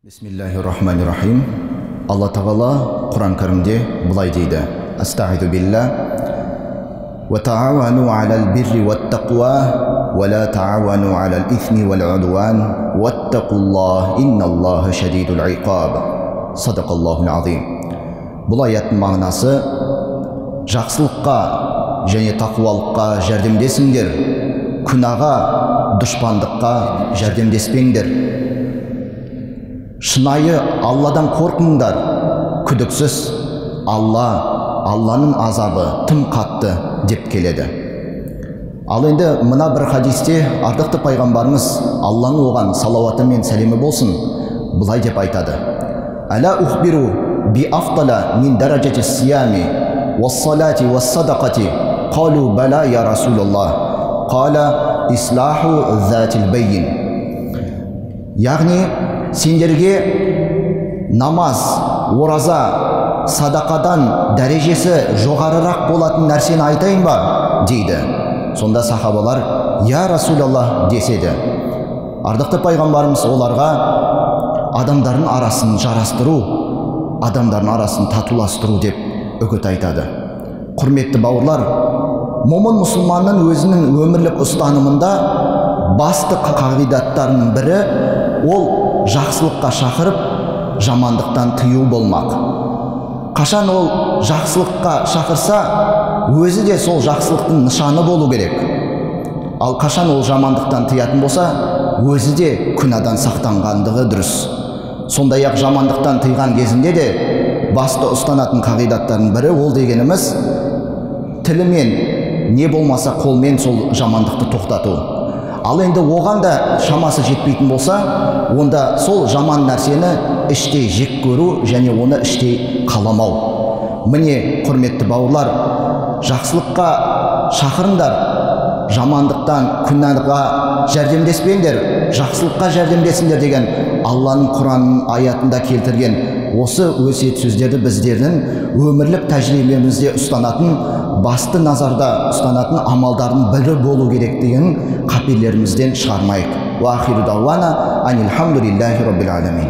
Bismillahirrahmanirrahim. Allah Taala Kur'an Karim'de bulay deydi. Estaizu billah. Ve ta'avanu 'alal birri vet taqwa ve la ta'avanu 'alal ithmi vel 'udwan vettaqullaha innallaha şedidul iqab. Sadaqallahul azim. Бұл аяттың мағынасы жақсылыққа және тақуалыққа жәрдемдесіңдер, күнәға, дұшпандыққа жәрдемдеспеңдер. Шынайы Алладан қорқыңдар. Күдіксіз Алланың азабы тым қатты деп келеді. Ал енді мына бір хадисте ардықты пайғамбарымыз, Алланың оған салауаты мен сәлемі болсын, былай деп айтады: «Ала ухбиру би афдала мин даражати сиями вассалати вассадақати». Қалу бала я Расулаллах. Қала ислаху затил байин. Яғни сендерге намаз, ораза, садақадан дәрежесі жоғарырақ болатын нәрсені айтайын ба дейді. Сонда сахабалар я Расулаллах деседі. Ардықты пайғамбарымыз оларға адамдардың арасын жарастыру, адамдардың арасын татуластыру деп үгіт айтады. Құрметті бауырлар, момын мұсылманның өзінің өмірлік ұстанымында басты қағидаттарының бірі ол жақсылыққа шақырып, жамандықтан тыю болмақ. Қашан ол жақсылыққа шақырса, өзі де сол жақсылықтың нышаны болу керек. Ал қашан ол жамандықтан тыятын болса, өзі де күнәдан сақтанғандығы дұрыс. Сондай-ақ жамандықтан тыйған кезінде де басты ұстанатын қағидаттардың бірі ол дегеніміз тілімен не болмаса қолмен сол жамандықты тоқтату. Ал енді оған да шамасы жетпейтін болса, онда сол жаман нәрсені іштей жек көру және оны іштей қаламау. Міне, құрметті бауырлар, жақсылыққа шақырыңдар, жамандықтан, күнәға жәрдемдеспеңдер, жақсылыққа жәрдемдесіңдер деген Алланың Құранның аятында келтірген осы өсиет сөздерді біздердің өмірлік тәжірибемізде ұстанатын, басты назарда ұстанатын амалдардың бірі болу керек деген қапелерімізден шығармайық. Ва ахиру дауана анилхамдулиллахи раббил аламин.